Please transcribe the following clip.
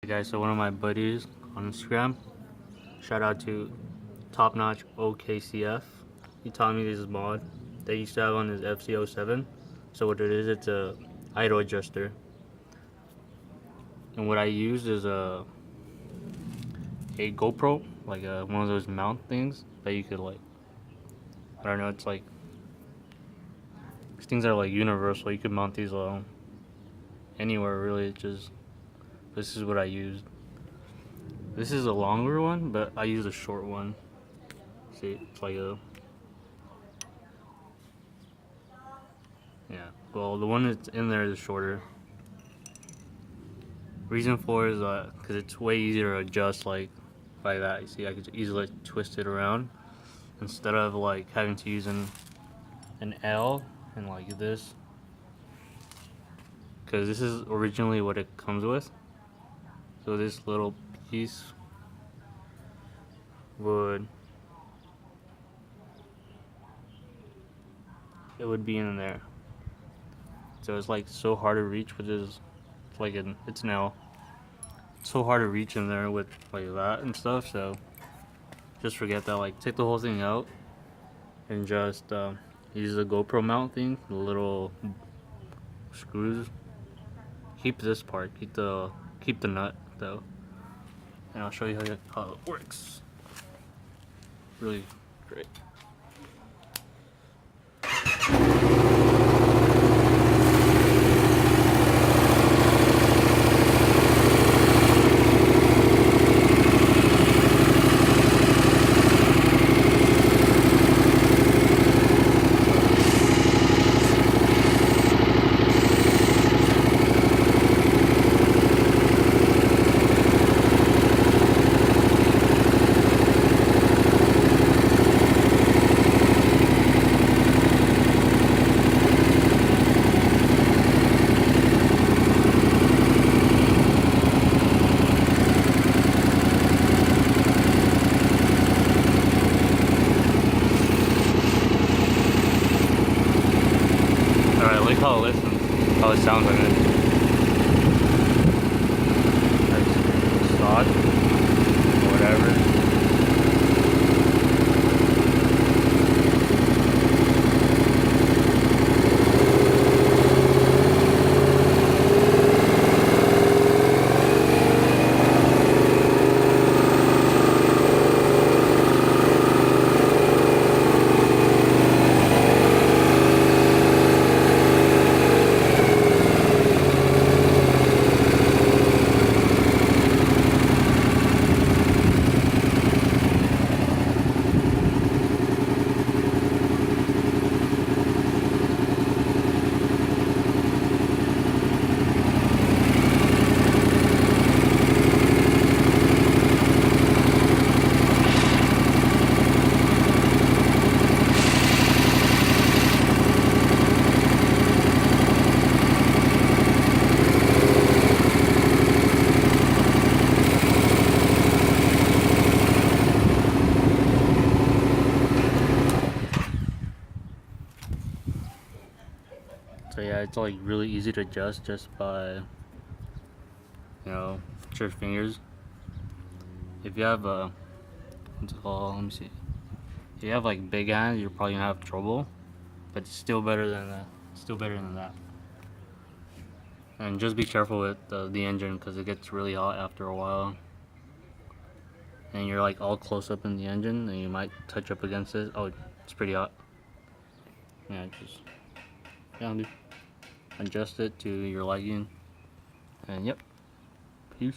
Hey guys, so one of my buddies on Instagram, shout out to Top Notch OKCF, he taught me this mod that he used to have on his Fz07. So what it is, it's a idle adjuster, and what I used is a Gopro, like one of those mount things that you could, like, I don't know, it's like these things are like universal. You could mount these anywhere really. It's just, this is what I used. This is a longer one, but I used a short one. See, it's like a, yeah. Well, the one that's in there is shorter. Reason for it is because it's way easier to adjust like that. You see, I could easily twist it around instead of like having to use an L and like this. Because this is originally what it comes with. So this little piece would be in there. So it's like so hard to reach, which is like it's now so hard to reach in there with like that and stuff. So just forget that. Like, take the whole thing out and just use the GoPro mount thing, the little screws. Keep this part. Keep the nut though, and I'll show you how it works. Really great. Alright, like how it listens, how it sounds like it. Like sod, whatever. So yeah, it's like really easy to adjust just by, with your fingers. If you have what's it called? Let me see. If you have like big hands, you're probably gonna have trouble, but it's still better than that. Still better than that. And just be careful with the engine, because it gets really hot after a while. And you're like all close up in the engine, and you might touch up against it. Oh, it's pretty hot. Yeah, just adjust it to your liking, and yep, peace.